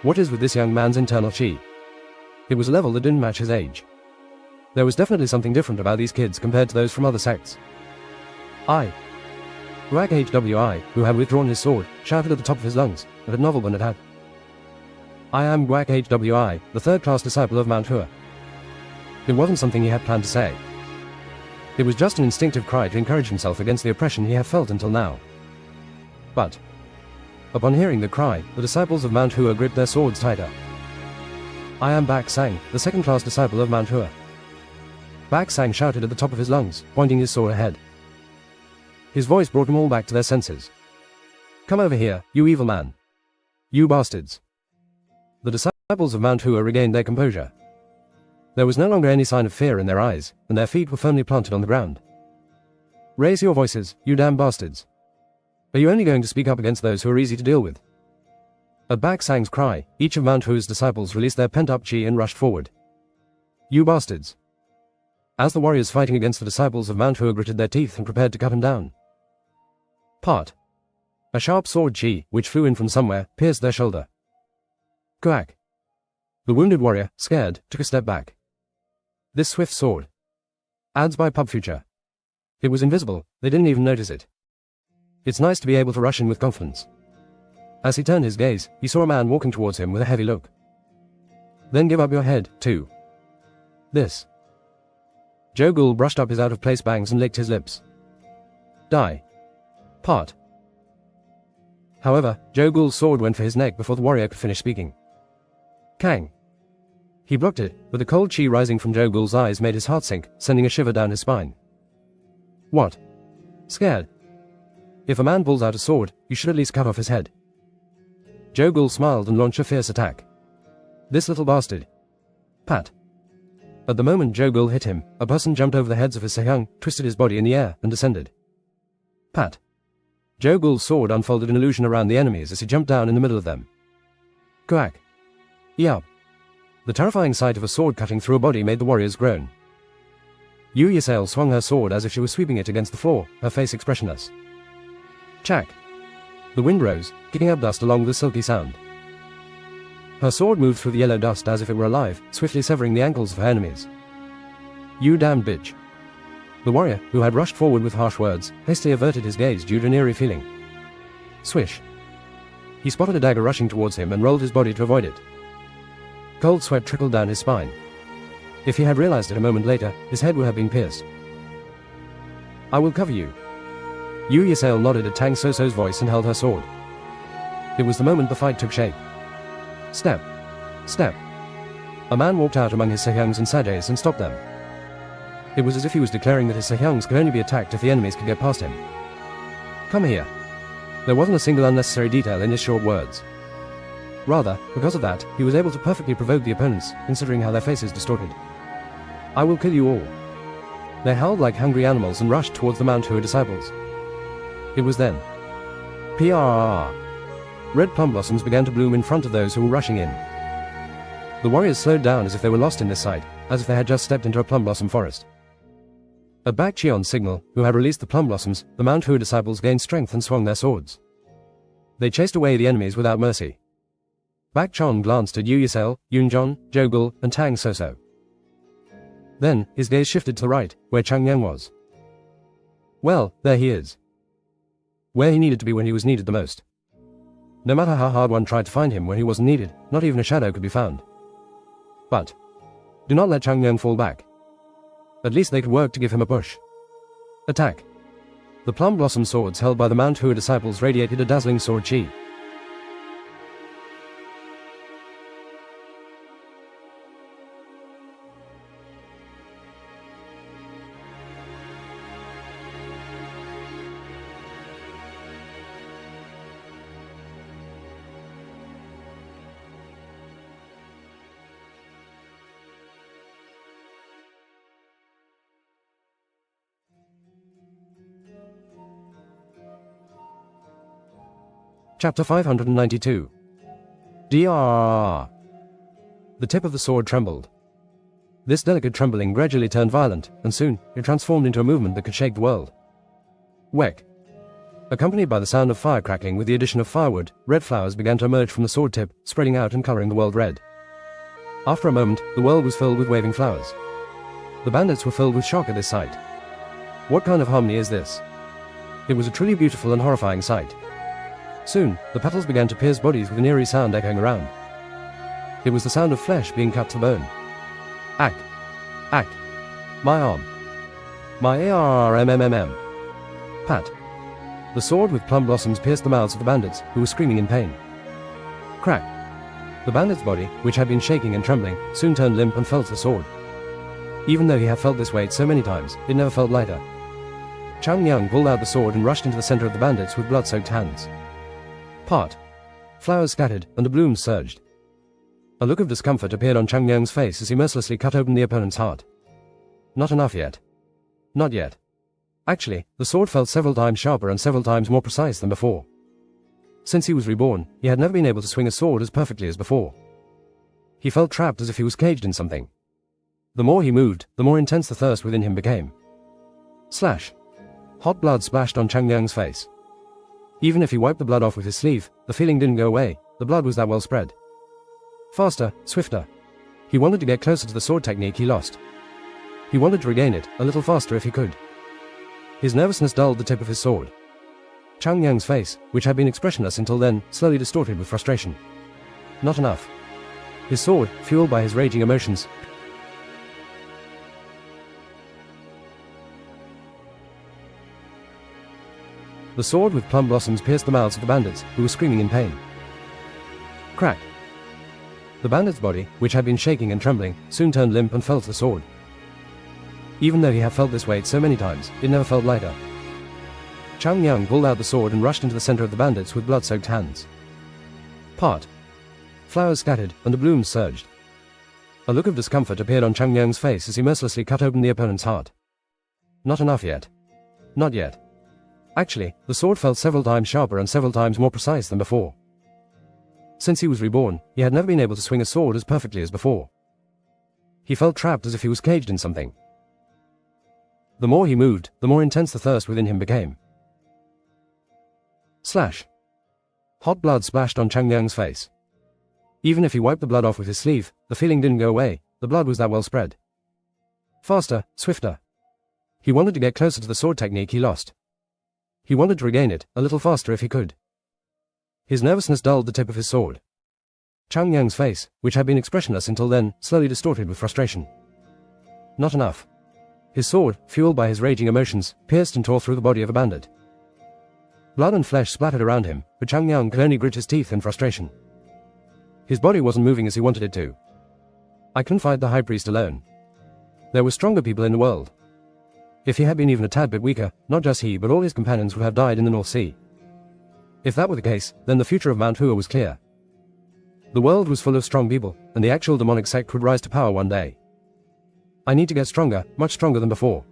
S1: What is with this young man's internal chi? It was a level that didn't match his age. There was definitely something different about these kids compared to those from other sects. Guak Hwi, who had withdrawn his sword, shouted at the top of his lungs, and had novel one had had. I am Guak Hwi, the third-class disciple of Mount Hua. It wasn't something he had planned to say. It was just an instinctive cry to encourage himself against the oppression he had felt until now. But, upon hearing the cry, the disciples of Mount Hua gripped their swords tighter. I am Bak Sang, the second-class disciple of Mount Hua. Bak Sang shouted at the top of his lungs, pointing his sword ahead. His voice brought them all back to their senses. Come over here, you evil man. You bastards. The disciples of Mount Hua regained their composure. There was no longer any sign of fear in their eyes, and their feet were firmly planted on the ground. Raise your voices, you damn bastards. Are you only going to speak up against those who are easy to deal with? At Bak Sang's cry, each of Mount Hua's disciples released their pent-up chi and rushed forward. You bastards. As the warriors fighting against the disciples of Mount Hua gritted their teeth and prepared to cut him down. Part. A sharp sword chi, which flew in from somewhere, pierced their shoulder. Quack. The wounded warrior, scared, took a step back. This swift sword. Ads by Pub Future. It was invisible, they didn't even notice it. It's nice to be able to rush in with confidence. As he turned his gaze, he saw a man walking towards him with a heavy look. Then give up your head, too. This. Joe Gould brushed up his out-of-place bangs and licked his lips. Die. Part. However, Joe Gould's sword went for his neck before the warrior could finish speaking. Kang. He blocked it, but the cold chi rising from Joe Gould's eyes made his heart sink, sending a shiver down his spine. What? Scared? If a man pulls out a sword, you should at least cut off his head. Joe Gould smiled and launched a fierce attack. This little bastard. Pat. At the moment Joe Gould hit him, a person jumped over the heads of his Sehyung, twisted his body in the air, and descended. Pat. Joe Gould's sword unfolded an illusion around the enemies as he jumped down in the middle of them. Quack. Yup. The terrifying sight of a sword cutting through a body made the warriors groan. Yu Yisale swung her sword as if she was sweeping it against the floor, her face expressionless. Chack! The wind rose, kicking up dust along with a silky sound. Her sword moved through the yellow dust as if it were alive, swiftly severing the ankles of her enemies. You damned bitch! The warrior, who had rushed forward with harsh words, hastily averted his gaze due to an eerie feeling. Swish! He spotted a dagger rushing towards him and rolled his body to avoid it. Cold sweat trickled down his spine. If he had realized it a moment later, his head would have been pierced. I will cover you. Yu Yisale nodded at Tang Soso's voice and held her sword. It was the moment the fight took shape. Step! Step! A man walked out among his Sehyungs and Sajays and stopped them. It was as if he was declaring that his Sehyungs could only be attacked if the enemies could get past him. Come here. There wasn't a single unnecessary detail in his short words. Rather, because of that, he was able to perfectly provoke the opponents, considering how their faces distorted. I will kill you all. They howled like hungry animals and rushed towards the Mount-Hua disciples. It was then. PRRR. Red plum blossoms began to bloom in front of those who were rushing in. The warriors slowed down as if they were lost in this sight, as if they had just stepped into a plum blossom forest. At Bak Cheon's signal, who had released the plum blossoms, the Mount-Hua disciples gained strength and swung their swords. They chased away the enemies without mercy. Bak Cheon glanced at Yu Yisale, Yoonjeon, Jogul, and Tang Soso. Then, his gaze shifted to the right, where Changyang was. Well, there he is. Where he needed to be when he was needed the most. No matter how hard one tried to find him when he wasn't needed, not even a shadow could be found. But do not let Changyang fall back. At least they could work to give him a push. Attack! The plum blossom swords held by the Mount-Hua disciples radiated a dazzling sword chi. Chapter 592. DRRR. The tip of the sword trembled. This delicate trembling gradually turned violent, and soon it transformed into a movement that could shake the world. Wek. Accompanied by the sound of fire crackling with the addition of firewood, red flowers began to emerge from the sword tip, spreading out and coloring the world red. After a moment, the world was filled with waving flowers. The bandits were filled with shock at this sight. What kind of harmony is this? It was a truly beautiful and horrifying sight. Soon, the petals began to pierce bodies with an eerie sound echoing around. It was the sound of flesh being cut to the bone. Ack! Ack! My arm! My ARRMMM! Pat! The sword with plum blossoms pierced the mouths of the bandits, who were screaming in pain. Crack! The bandit's body, which had been shaking and trembling, soon turned limp and fell to the sword. Even though he had felt this weight so many times, it never felt lighter. Changyang pulled out the sword and rushed into the center of the bandits with blood-soaked hands. Part. Flowers scattered, and the blooms surged. A look of discomfort appeared on Changyang's face as he mercilessly cut open the opponent's heart. Not enough yet. Not yet. Actually, the sword felt several times sharper and several times more precise than before. Since he was reborn, he had never been able to swing a sword as perfectly as before. He felt trapped as if he was caged in something. The more he moved, the more intense the thirst within him became. Slash. Hot blood splashed on Changyang's face. Even if he wiped the blood off with his sleeve, the feeling didn't go away, the blood was that well spread. Faster, swifter. He wanted to get closer to the sword technique he lost. He wanted to regain it, a little faster if he could. His nervousness dulled the tip of his sword. Changyang's face, which had been expressionless until then, slowly distorted with frustration. Not enough. His sword, fueled by his raging emotions, the sword with plum blossoms pierced the mouths of the bandits, who were screaming in pain. Crack. The bandit's body, which had been shaking and trembling, soon turned limp and fell to the sword. Even though he had felt this weight so many times, it never felt lighter. Changyang pulled out the sword and rushed into the center of the bandits with blood-soaked hands. Part. Flowers scattered, and the blooms surged. A look of discomfort appeared on Changyang's face as he mercilessly cut open the opponent's heart. Not enough yet. Not yet. Actually, the sword felt several times sharper and several times more precise than before. Since he was reborn, he had never been able to swing a sword as perfectly as before. He felt trapped as if he was caged in something. The more he moved, the more intense the thirst within him became. Slash. Hot blood splashed on Chang Yang's face. Even if he wiped the blood off with his sleeve, the feeling didn't go away, the blood was that well spread. Faster, swifter. He wanted to get closer to the sword technique he lost. He wanted to regain it, a little faster if he could. His nervousness dulled the tip of his sword. Chang Yang's face, which had been expressionless until then, slowly distorted with frustration. Not enough. His sword, fueled by his raging emotions, pierced and tore through the body of a bandit. Blood and flesh splattered around him, but Chang Yang could only grit his teeth in frustration. His body wasn't moving as he wanted it to. I couldn't fight the high priest alone. There were stronger people in the world. If he had been even a tad bit weaker, not just he but all his companions would have died in the North Sea. If that were the case, then the future of Mount Hua was clear. The world was full of strong people, and the actual demonic sect would rise to power one day. I need to get stronger, much stronger than before.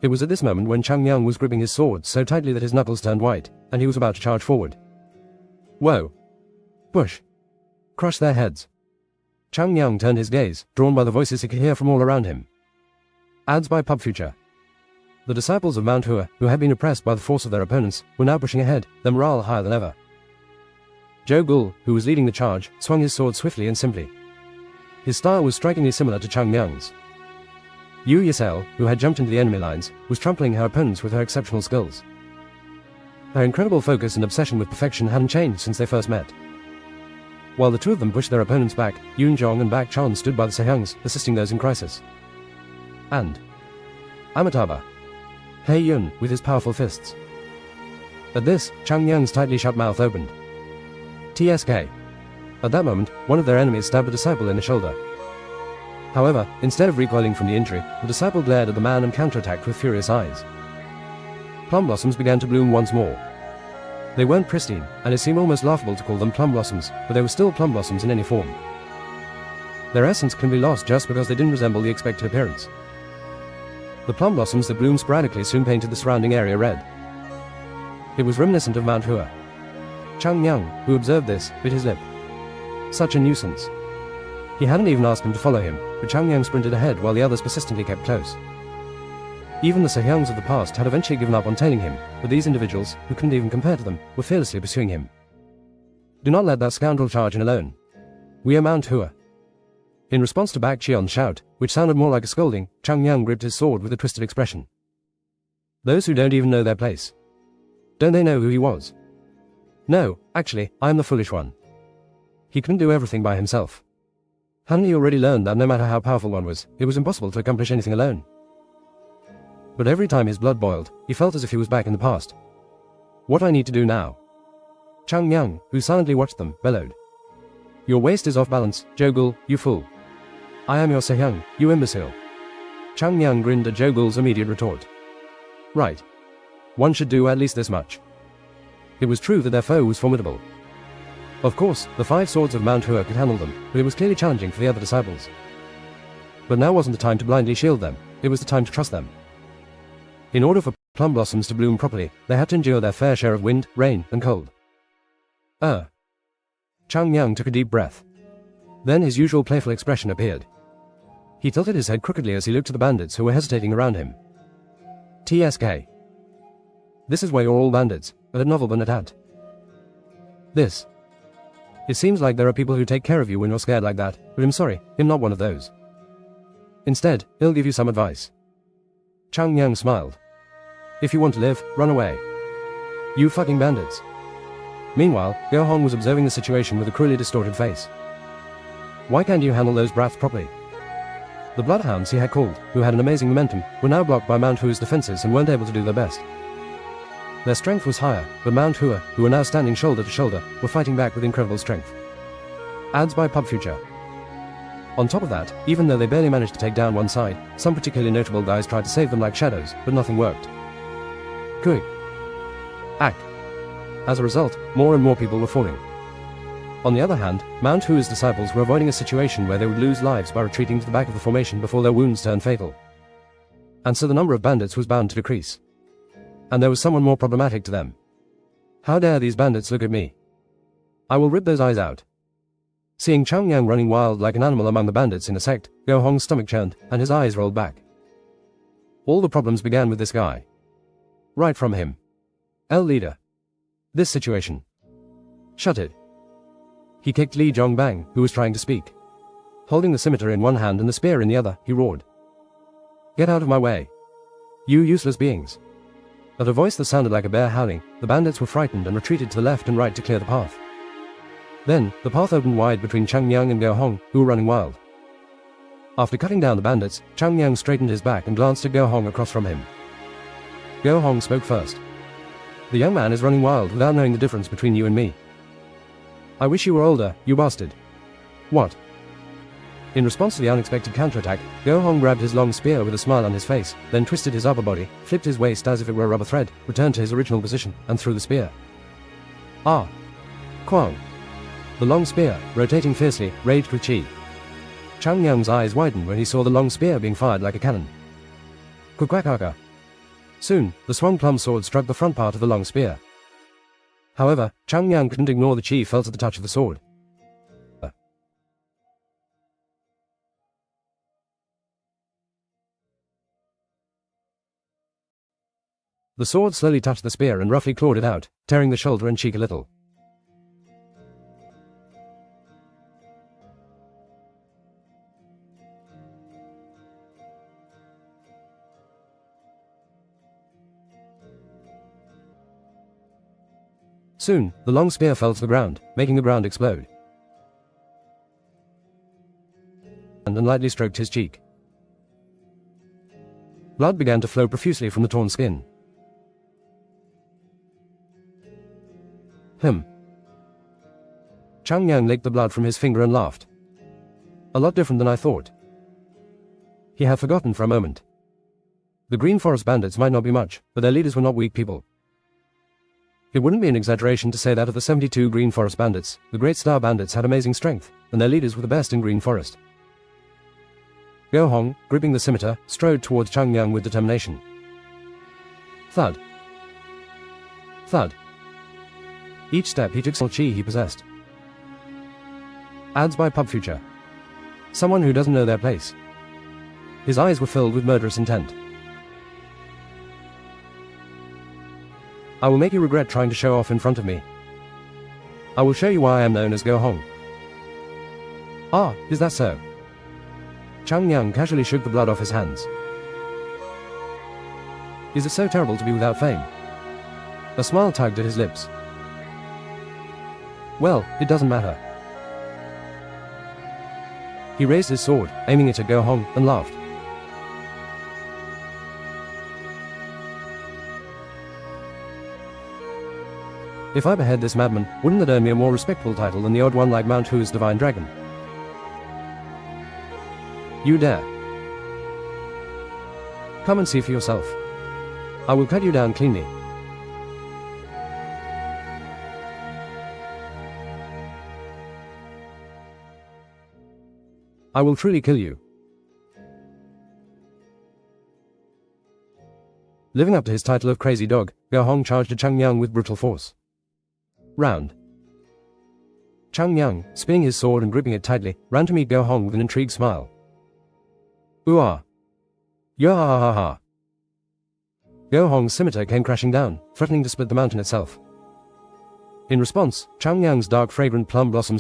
S1: It was at this moment when Chang Yang was gripping his sword so tightly that his knuckles turned white, and he was about to charge forward. Whoa! Push! Crush their heads! Chang Yang turned his gaze, drawn by the voices he could hear from all around him. Ads by Pub Future. The disciples of Mount Hua, who had been oppressed by the force of their opponents, were now pushing ahead, their morale higher than ever. Zhou Gul, who was leading the charge, swung his sword swiftly and simply. His style was strikingly similar to Chang Yang's. Yu Yisel, who had jumped into the enemy lines, was trampling her opponents with her exceptional skills. Her incredible focus and obsession with perfection hadn't changed since they first met. While the two of them pushed their opponents back, Yun Zhong and Bak Chan stood by the Sehyungs, assisting those in crisis. And Amitabha. He Yun, with his powerful fists. At this, Chang Yang's tightly shut mouth opened. TSK. At that moment, one of their enemies stabbed a disciple in the shoulder. However, instead of recoiling from the injury, the disciple glared at the man and counterattacked with furious eyes. Plum blossoms began to bloom once more. They weren't pristine, and it seemed almost laughable to call them plum blossoms, but they were still plum blossoms in any form. Their essence can be lost just because they didn't resemble the expected appearance. The plum blossoms that bloomed sporadically soon painted the surrounding area red. It was reminiscent of Mount Hua. Chang Yang, who observed this, bit his lip. Such a nuisance. He hadn't even asked him to follow him, but Chang Yang sprinted ahead while the others persistently kept close. Even the Sehyungs of the past had eventually given up on tailing him, but these individuals, who couldn't even compare to them, were fearlessly pursuing him. Do not let that scoundrel charge in alone. We are Mount Hua. In response to Bak Chion's shout, which sounded more like a scolding, Chang Yang gripped his sword with a twisted expression. Those who don't even know their place. Don't they know who he was? No, actually, I am the foolish one. He couldn't do everything by himself. Hadn't he already learned that no matter how powerful one was, it was impossible to accomplish anything alone? But every time his blood boiled, he felt as if he was back in the past. What I need to do now? Chang Yang, who silently watched them, bellowed. Your waist is off balance, Zhou Gul, you fool. I am your Sehyung, you imbecile. Chang Yang grinned at Zhou Gul's immediate retort. Right. One should do at least this much. It was true that their foe was formidable. Of course, the 5 swords of Mount Hua could handle them, but it was clearly challenging for the other disciples. But now wasn't the time to blindly shield them, it was the time to trust them. In order for plum blossoms to bloom properly, they had to endure their fair share of wind, rain, and cold. Chang Yang took a deep breath. Then his usual playful expression appeared. He tilted his head crookedly as he looked at the bandits who were hesitating around him. TSK. This is where you're all bandits, but at novel but at. This. It seems like there are people who take care of you when you're scared like that, but I'm sorry, I'm not one of those. Instead, he'll give you some advice. Chang Yang smiled. If you want to live, run away. You fucking bandits. Meanwhile, Go Hong was observing the situation with a cruelly distorted face. Why can't you handle those brats properly? The bloodhounds he had called, who had an amazing momentum, were now blocked by Mount Hua's defenses and weren't able to do their best. Their strength was higher, but Mount Hua, who were now standing shoulder to shoulder, were fighting back with incredible strength. Ads by Pub Future. On top of that, even though they barely managed to take down one side, some particularly notable guys tried to save them like shadows, but nothing worked. Kui. Act. As a result, more and more people were falling. On the other hand, Mount Hua's disciples were avoiding a situation where they would lose lives by retreating to the back of the formation before their wounds turned fatal. And so the number of bandits was bound to decrease. And there was someone more problematic to them. How dare these bandits look at me? I will rip those eyes out. Seeing Chang Yang running wild like an animal among the bandits in a sect, Go Hong's stomach churned, and his eyes rolled back. All the problems began with this guy. Right from him. L leader. This situation. Shut it. He kicked Li Zhongbang, who was trying to speak. Holding the scimitar in one hand and the spear in the other, he roared. Get out of my way. You useless beings. At a voice that sounded like a bear howling, the bandits were frightened and retreated to the left and right to clear the path. Then, the path opened wide between Chang Yang and Go Hong, who were running wild. After cutting down the bandits, Chang Yang straightened his back and glanced at Go Hong across from him. Go Hong spoke first. The young man is running wild without knowing the difference between you and me. I wish you were older, you bastard. What? In response to the unexpected counterattack, Go Hong grabbed his long spear with a smile on his face, then twisted his upper body, flipped his waist as if it were a rubber thread, returned to his original position, and threw the spear. Ah! Quang! The long spear, rotating fiercely, raged with chi. Chang Yang's eyes widened when he saw the long spear being fired like a cannon. Quackaka. Soon, the swung plum sword struck the front part of the long spear. However, Chang Yang couldn't ignore the chi felt at the touch of the sword. The sword slowly touched the spear and roughly clawed it out, tearing the shoulder and cheek a little. Soon, the long spear fell to the ground, making the ground explode. And lightly stroked his cheek. Blood began to flow profusely from the torn skin. Chang Yang licked the blood from his finger and laughed. A lot different than I thought. He had forgotten for a moment. The Green Forest bandits might not be much, but their leaders were not weak people. It wouldn't be an exaggeration to say that of the 72 Green Forest bandits, the Great Star bandits had amazing strength, and their leaders were the best in Green Forest. Go Hong, gripping the scimitar, strode towards Chang Yang with determination. Thud. Thud. Each step he took some chi he possessed. Ads by Pub Future. Someone who doesn't know their place. His eyes were filled with murderous intent. I will make you regret trying to show off in front of me. I will show you why I am known as Go Hong. Ah, is that so? Chang Yang casually shook the blood off his hands. Is it so terrible to be without fame? A smile tugged at his lips. Well, it doesn't matter. He raised his sword, aiming it at Go Hong, and laughed. If I behead this madman, wouldn't that earn me a more respectable title than the odd one like Mount Hua's Divine Dragon? You dare. Come and see for yourself. I will cut you down cleanly. I will truly kill you. Living up to his title of Crazy Dog, Go Hong charged at Chang Yang with brutal force. Round. Chang Yang, spinning his sword and gripping it tightly, ran to meet Go Hong with an intrigued smile. Ooh-ah. Yo-ha-ha-ha-ha. Go Hong's scimitar came crashing down, threatening to split the mountain itself. In response, Chang Yang's dark fragrant plum blossoms